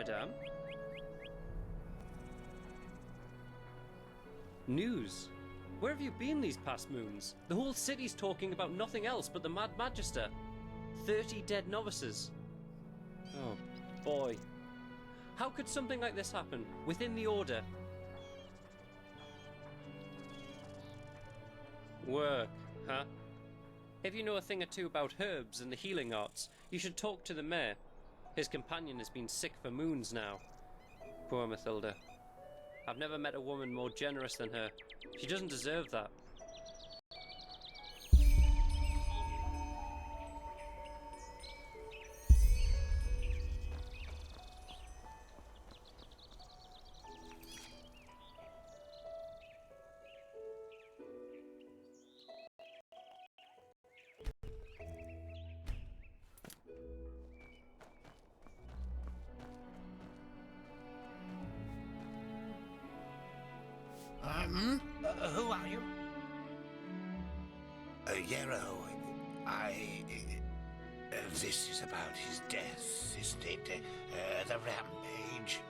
madame. News? Where have you been these past moons? The whole city's talking about nothing else but the Mad Magister. 30 dead novices. Oh, boy. How could something like this happen within the Order? Work, huh? If you know a thing or two about herbs and the healing arts, you should talk to the mayor. His companion has been sick for moons now. Poor Mathilda. I've never met a woman more generous than her. She doesn't deserve that. Who are you? Yarrow, this is about his death, isn't it? The rampage.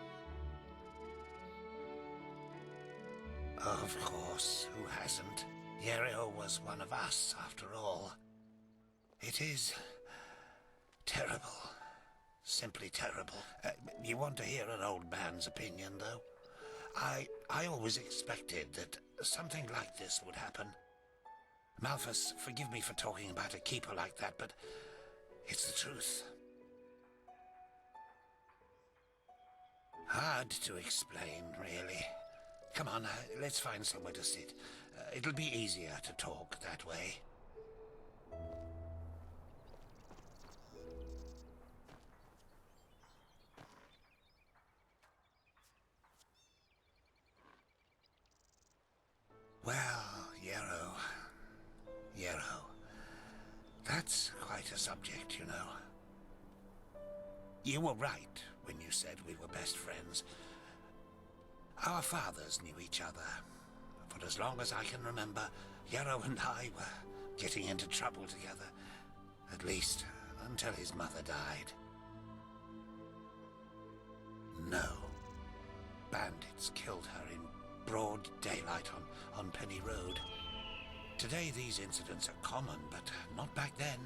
Of course, who hasn't? Yarrow was one of us, after all. It is terrible. Simply terrible. You want to hear an old man's opinion, though? I always expected that something like this would happen. Malthus, forgive me for talking about a keeper like that, but it's the truth. Hard to explain, really. Come on, let's find somewhere to sit. It'll be easier to talk that way. Well, Yarrow, that's quite a subject, you know. You were right when you said we were best friends. Our fathers knew each other. For as long as I can remember, Yarrow and I were getting into trouble together. At least, until his mother died. No. Bandits killed her in broad daylight on Penny Road. Today these incidents are common, but not back then.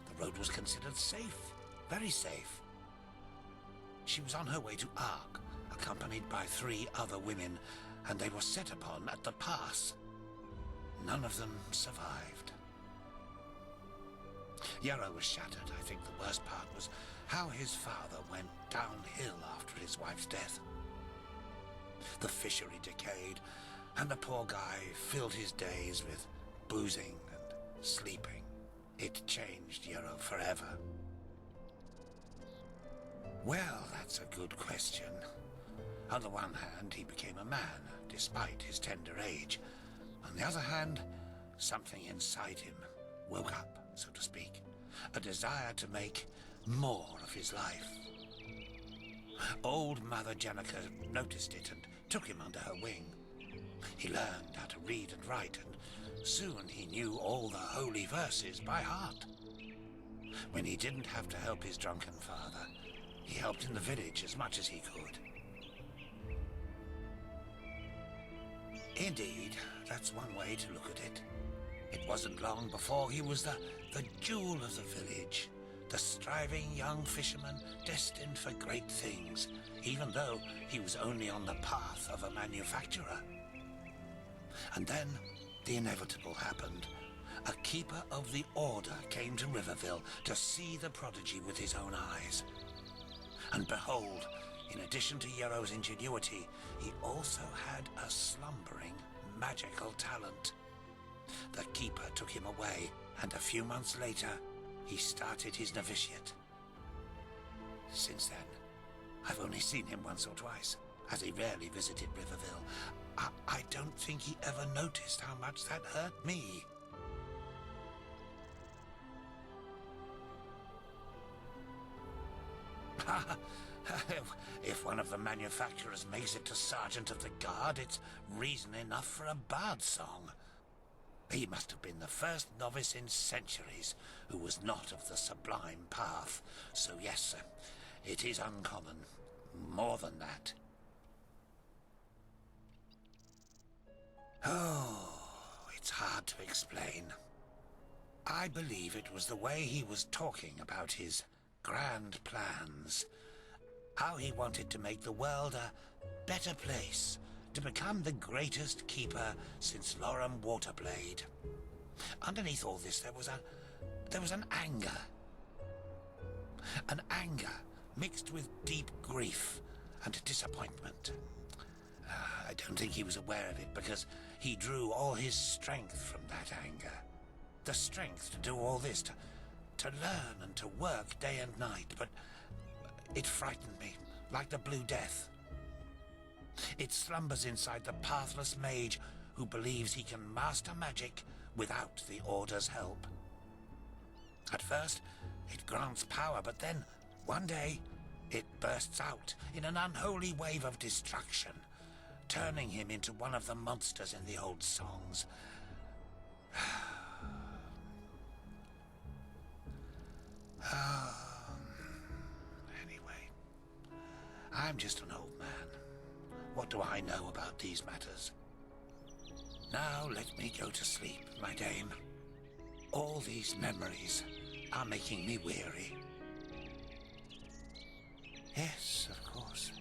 The road was considered safe, very safe. She was on her way to Ark, accompanied by 3 other women, and they were set upon at the pass. None of them survived. Yarrow was shattered. I think the worst part was how his father went downhill after his wife's death. The fishery decayed, and the poor guy filled his days with boozing and sleeping. It changed Yarrow forever. Well, that's a good question. On the one hand, he became a man, despite his tender age. On the other hand, something inside him woke up, so to speak. A desire to make more of his life. Old Mother Jenica noticed it and took him under her wing. He learned how to read and write, and soon he knew all the holy verses by heart. When he didn't have to help his drunken father, he helped in the village as much as he could. Indeed, that's one way to look at it. It wasn't long before he was the jewel of the village, the striving young fisherman destined for great things, even though he was only on the path of a manufacturer. And then the inevitable happened. A keeper of the Order came to Riverville to see the prodigy with his own eyes. And behold, in addition to Yarrow's ingenuity, he also had a slumbering magical talent. The keeper took him away, and a few months later, he started his novitiate. Since then, I've only seen him once or twice, as he rarely visited Riverville. I don't think he ever noticed how much that hurt me. If one of the manufacturers makes it to Sergeant of the Guard, it's reason enough for a bard song. He must have been the first novice in centuries who was not of the sublime path. So yes, it is uncommon. more than that. Oh, it's hard to explain. I believe it was the way he was talking about his grand plans. How he wanted to make the world a better place, to become the greatest keeper since Loram Waterblade. Underneath all this, there was an anger. An anger mixed with deep grief and disappointment. I don't think he was aware of it because he drew all his strength from that anger. The strength to do all this, to learn and to work day and night, but it frightened me, like the Blue Death. It slumbers inside the pathless mage who believes he can master magic without the Order's help. At first, it grants power, but then, one day, it bursts out in an unholy wave of destruction, turning him into one of the monsters in the old songs. Anyway, I'm just an old man. What do I know about these matters? Now let me go to sleep, my dame. All these memories are making me weary. Yes, of course.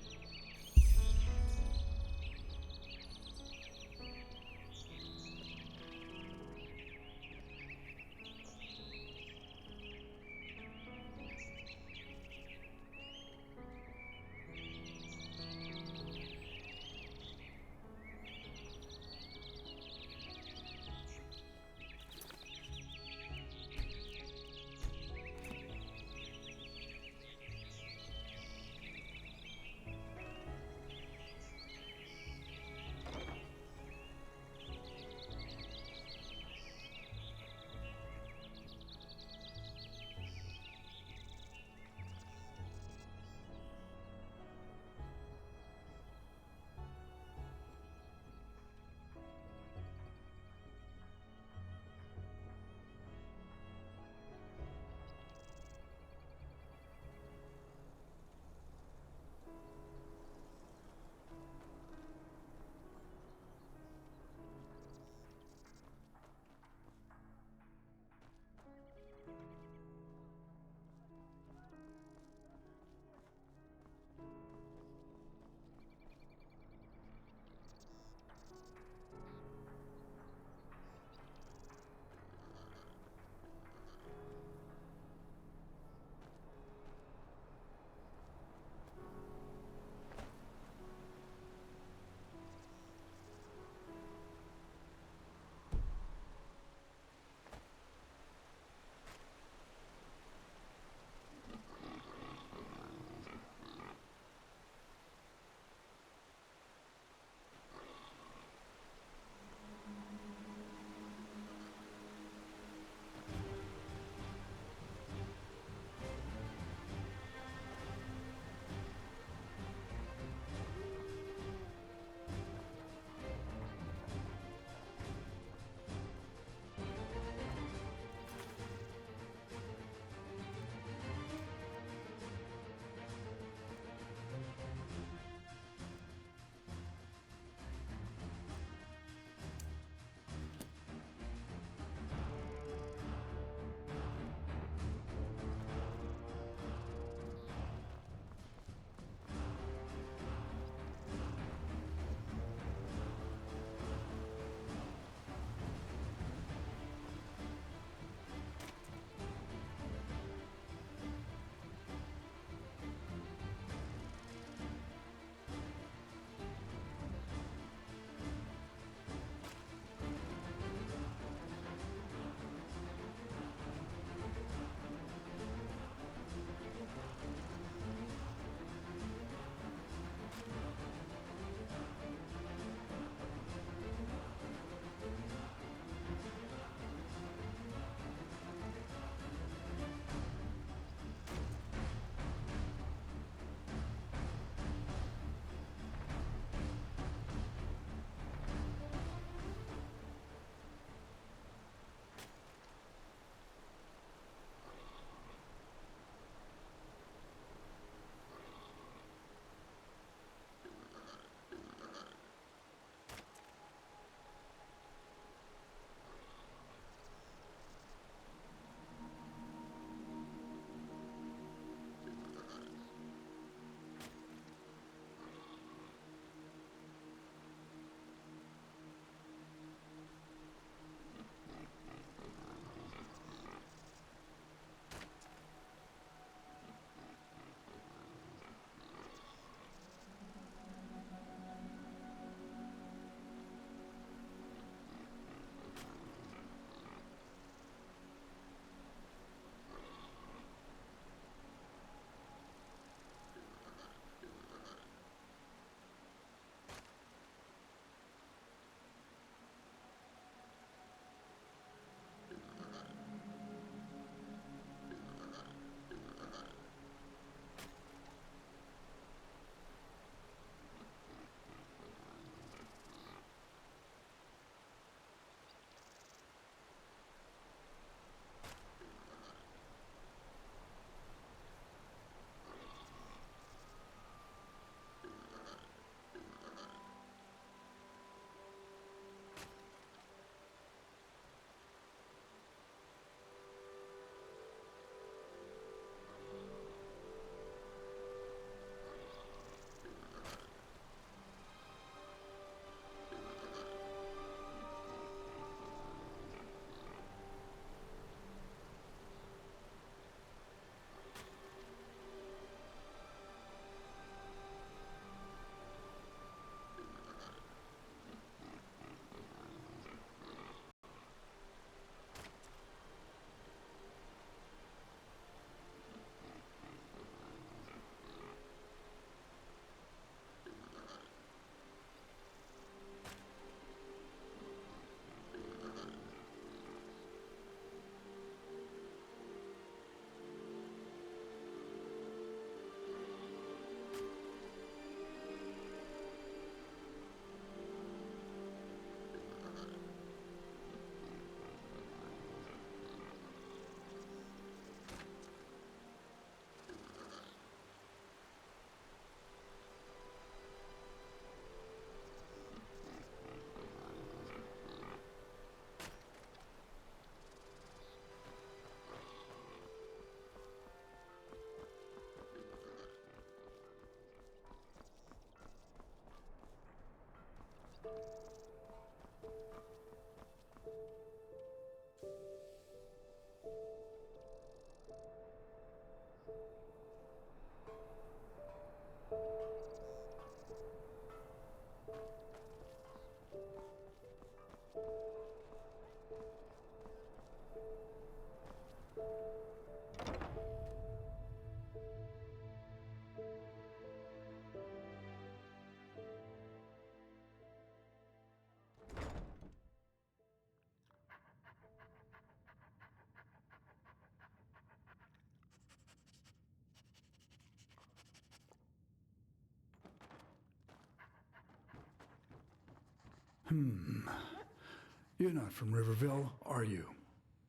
You're not from Riverville, are you?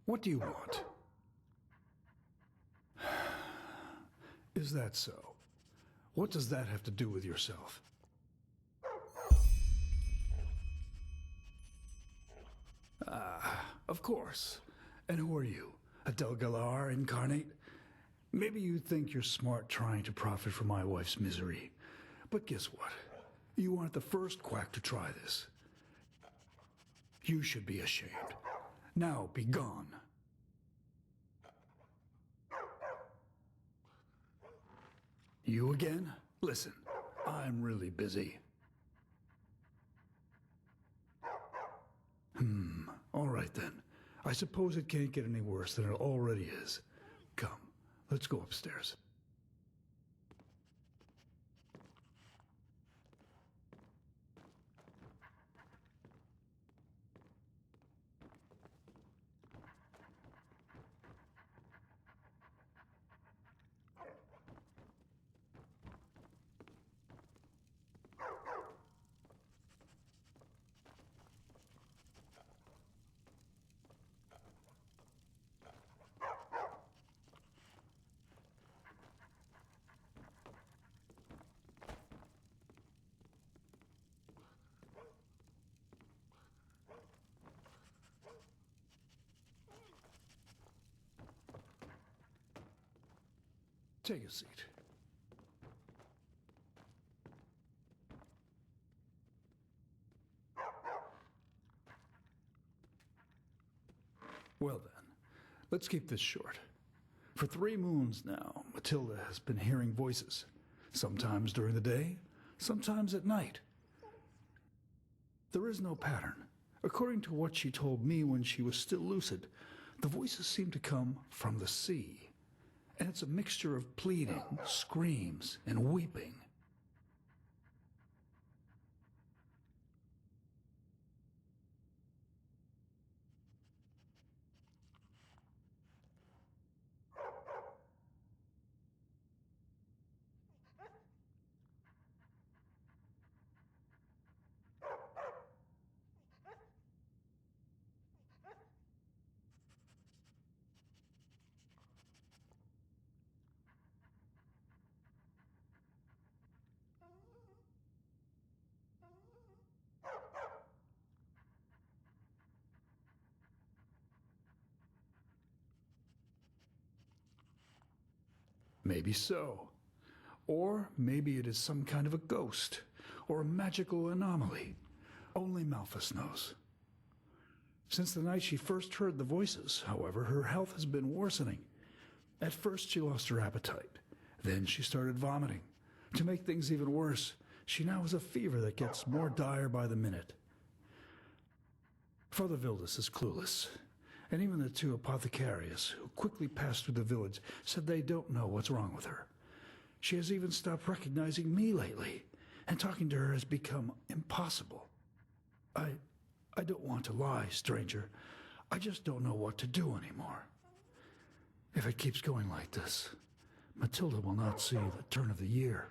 What do you want? Is that so? What does that have to do with yourself? Of course. And who are you? A Del Galar incarnate? Maybe you think you're smart trying to profit from my wife's misery. But guess what? You aren't the first quack to try this. You should be ashamed. Now be gone. You again? Listen, I'm really busy. All right then. I suppose it can't get any worse than it already is. Come, let's go upstairs. Take a seat. Well then, let's keep this short. For 3 moons now, Matilda has been hearing voices. Sometimes during the day, sometimes at night. There is no pattern. According to what she told me when she was still lucid, the voices seem to come from the sea. And it's a mixture of pleading, screams, and weeping. Maybe so. Or maybe it is some kind of a ghost, or a magical anomaly. Only Malphus knows. Since the night she first heard the voices, however, her health has been worsening. At first she lost her appetite. Then she started vomiting. To make things even worse, she now has a fever that gets more dire by the minute. Father Vildus is clueless. And even the 2 apothecarius, who quickly passed through the village, said they don't know what's wrong with her. She has even stopped recognizing me lately, and talking to her has become impossible. I don't want to lie, stranger. I just don't know what to do anymore. If it keeps going like this, Matilda will not see the turn of the year.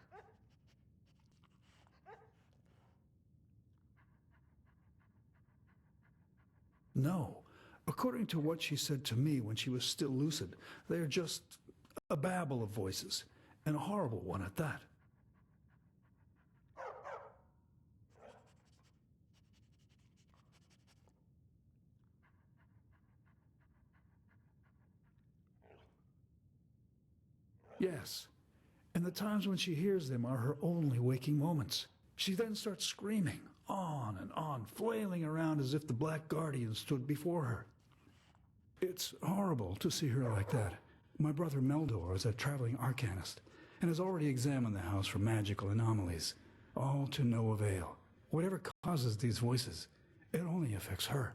No. According to what she said to me when she was still lucid, they are just a babble of voices, and a horrible one at that. Yes, and the times when she hears them are her only waking moments. She then starts screaming, on and on, flailing around as if the Black Guardian stood before her. It's horrible to see her like that. My brother Meldor is a traveling arcanist, and has already examined the house for magical anomalies, all to no avail. Whatever causes these voices, it only affects her.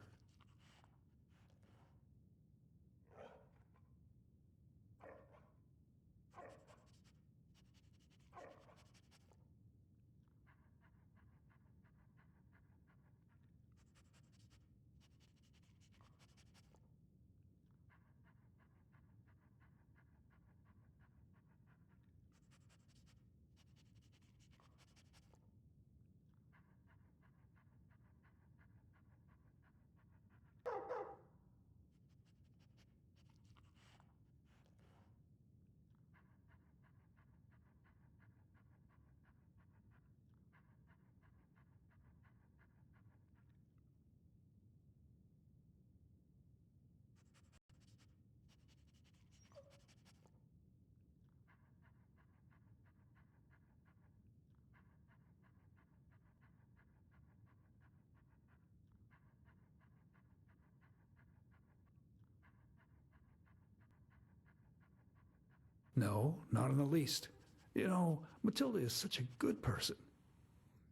No, not in the least. You know, Matilda is such a good person.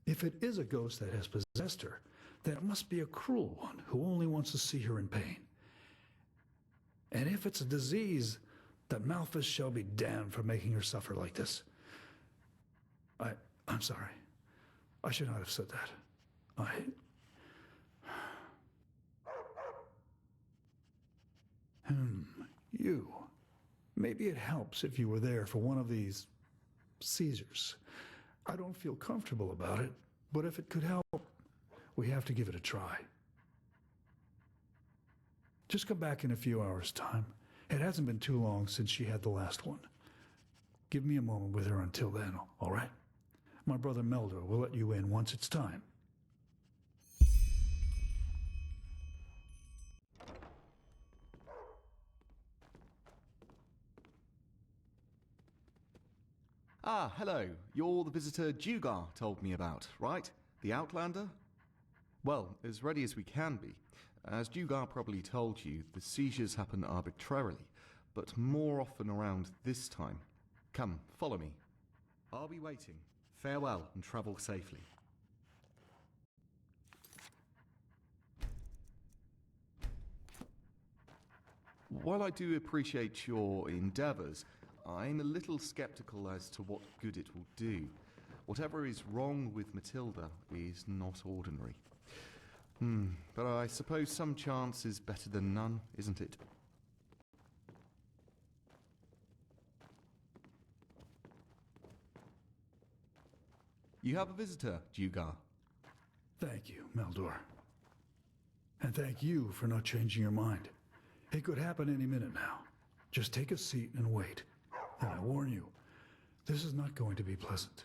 If it is a ghost that has possessed her, then it must be a cruel one who only wants to see her in pain. And if it's a disease, that Malthus shall be damned for making her suffer like this. I'm sorry. I should not have said that. You. Maybe it helps if you were there for one of these seizures. I don't feel comfortable about it, but if it could help, we have to give it a try. Just come back in a few hours' time. It hasn't been too long since she had the last one. Give me a moment with her until then, all right? My brother Meldor will let you in once it's time. Ah, hello. You're the visitor Dugar told me about, right? The Outlander? Well, as ready as we can be. As Dugar probably told you, the seizures happen arbitrarily, but more often around this time. Come, follow me. I'll be waiting. Farewell and travel safely. While I do appreciate your endeavours, I'm a little sceptical as to what good it will do. Whatever is wrong with Matilda is not ordinary. But I suppose some chance is better than none, isn't it? You have a visitor, Dugar. Thank you, Meldor. And thank you for not changing your mind. It could happen any minute now. Just take a seat and wait. And I warn you, this is not going to be pleasant.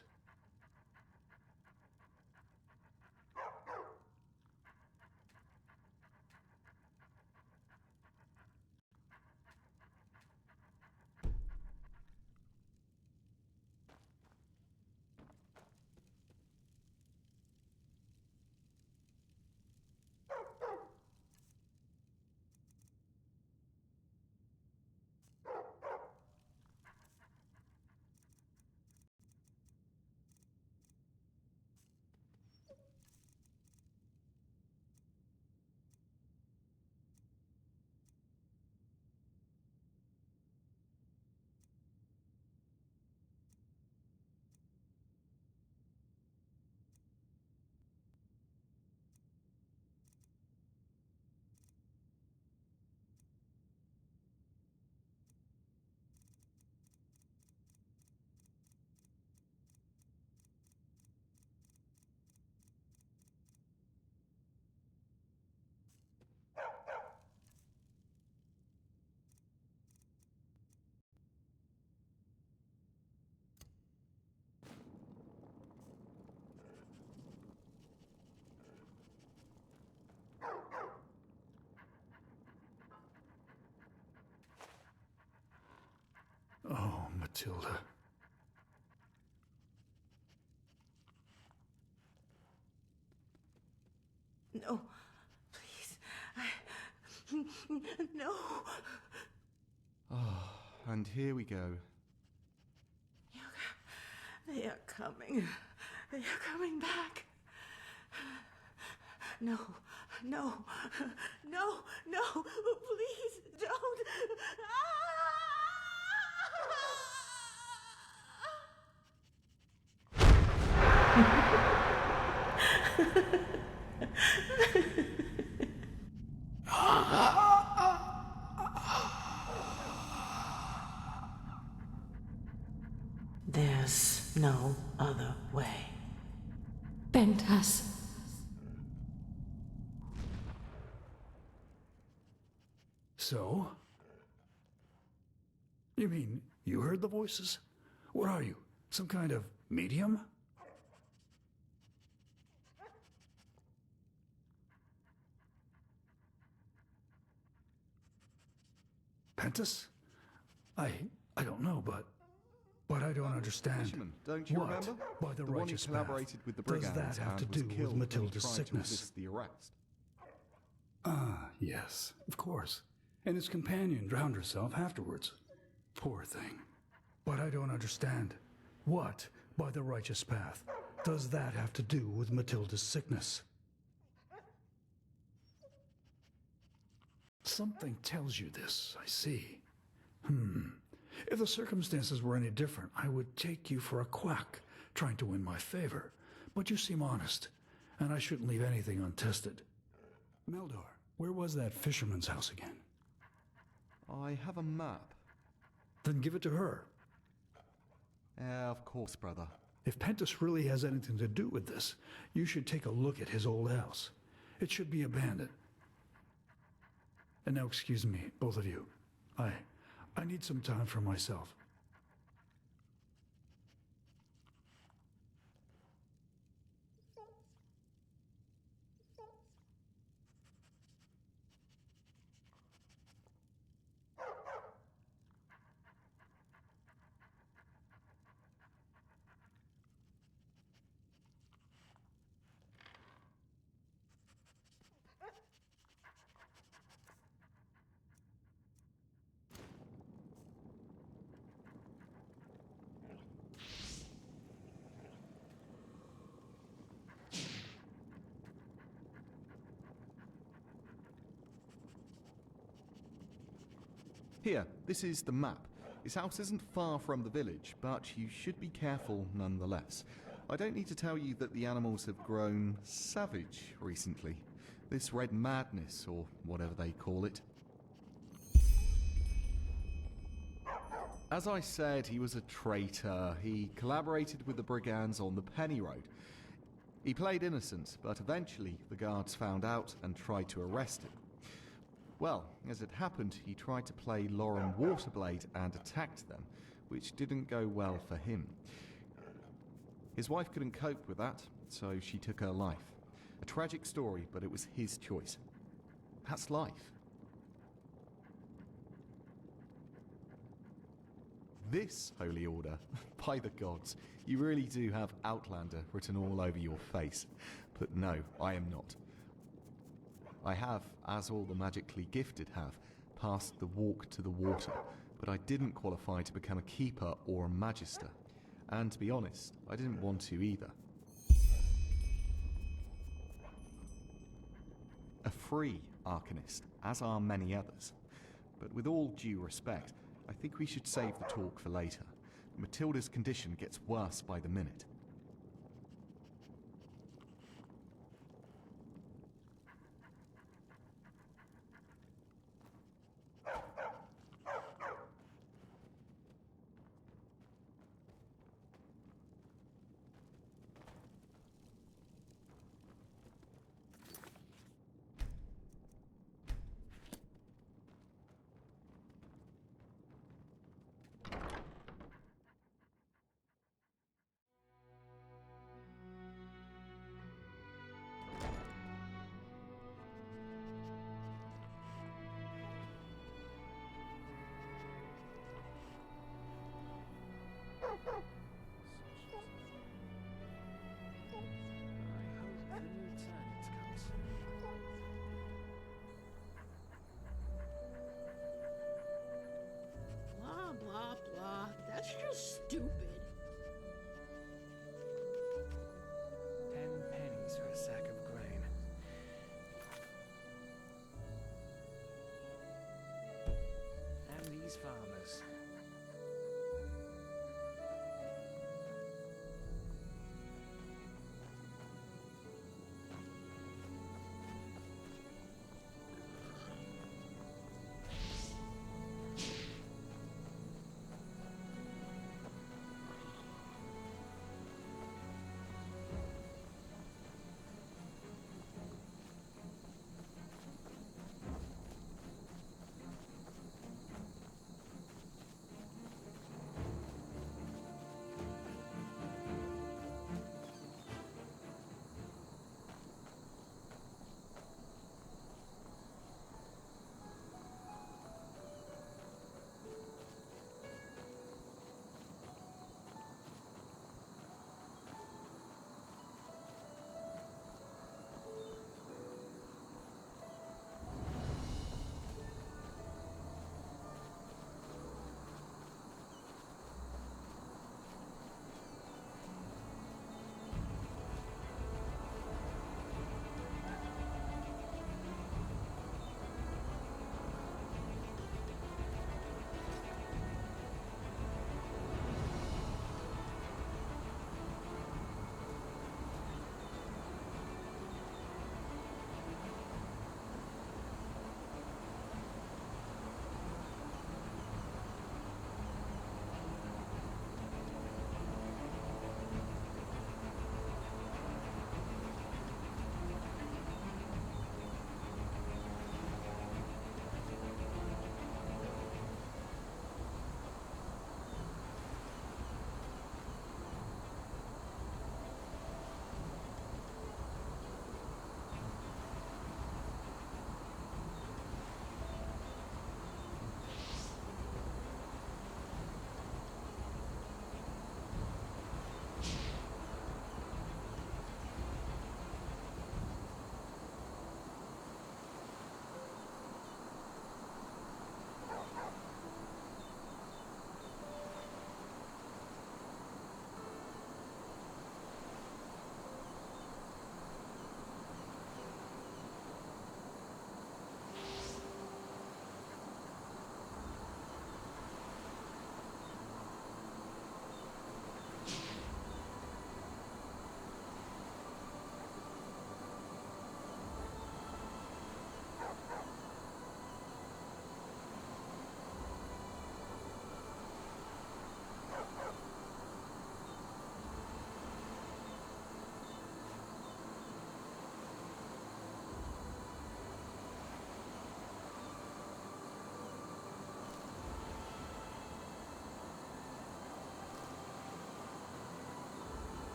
Oh, Matilda. No, please. No. Ah, and here we go. They are coming. They are coming back. No, no, no, no, please don't. There's no other way. Bentas. So? You mean you heard the voices? What are you? Some kind of medium? Pentas? I don't know, but I don't understand. Fisherman, don't you What, remember? by the one who righteous collaborated path, with the does brigands that have to and was do with killed when he Matilda's tried to sickness? resist the arrest. Ah, yes, of course. And his companion drowned herself afterwards. Poor thing. But I don't understand. What, by the righteous path, does that have to do with Matilda's sickness? Something tells you this, I see. If the circumstances were any different, I would take you for a quack, trying to win my favor. But you seem honest, and I shouldn't leave anything untested. Meldor, where was that fisherman's house again? I have a map. Then give it to her. Of course, brother. If Pentus really has anything to do with this, you should take a look at his old house. It should be abandoned. And now excuse me, both of you. I need some time for myself. Here, this is the map. His house isn't far from the village, but you should be careful nonetheless. I don't need to tell you that the animals have grown savage recently. This red madness, or whatever they call it. As I said, he was a traitor. He collaborated with the brigands on the Penny Road. He played innocent, but eventually the guards found out and tried to arrest him. Well, as it happened, he tried to play Lauren Waterblade and attacked them, which didn't go well for him. His wife couldn't cope with that, so she took her life. A tragic story, but it was his choice. That's life. This Holy Order, by the gods, you really do have Outlander written all over your face. But no, I am not. I have, as all the magically gifted have, passed the walk to the water, but I didn't qualify to become a keeper or a magister. And to be honest, I didn't want to either. A free Arcanist, as are many others. But with all due respect, I think we should save the talk for later. Matilda's condition gets worse by the minute.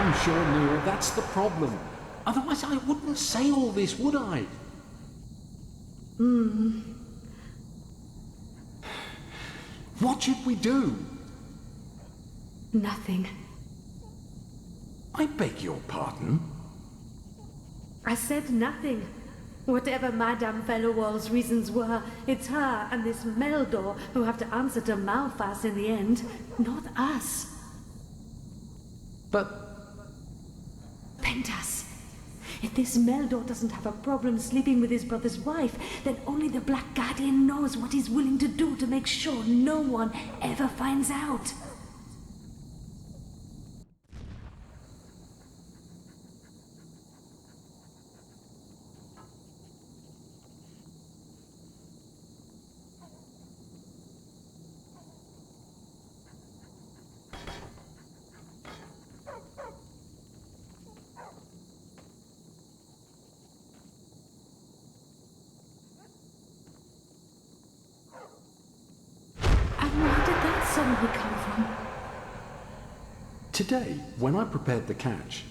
I'm sure, Nira, that's the problem. Otherwise I wouldn't say all this, would I? What should we do? Nothing. I beg your pardon? I said nothing. Whatever Madame Fellowall's reasons were, it's her and this Meldor who have to answer to Malphas in the end, not us. But Pentas, if this Meldor doesn't have a problem sleeping with his brother's wife, then only the Black Guardian knows what he's willing to do to make sure no one ever finds out. Where did that suddenly come from? today, when I prepared the catch,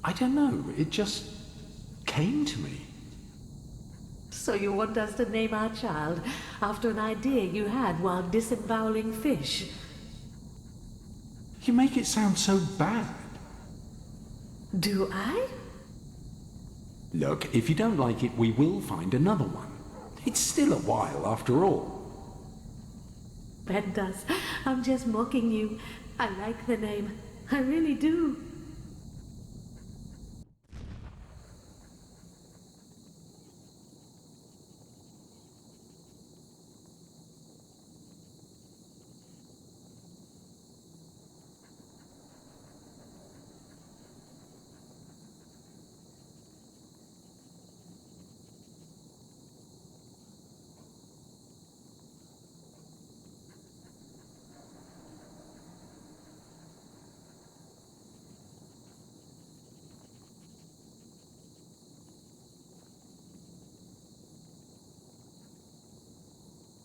I don't know, it just came to me. So you want us to name our child after an idea you had while disemboweling fish? You make it sound so bad. Do I? Look, if you don't like it, we will find another one. It's still a while, after all. Pentas, I'm just mocking you. I like the name. I really do.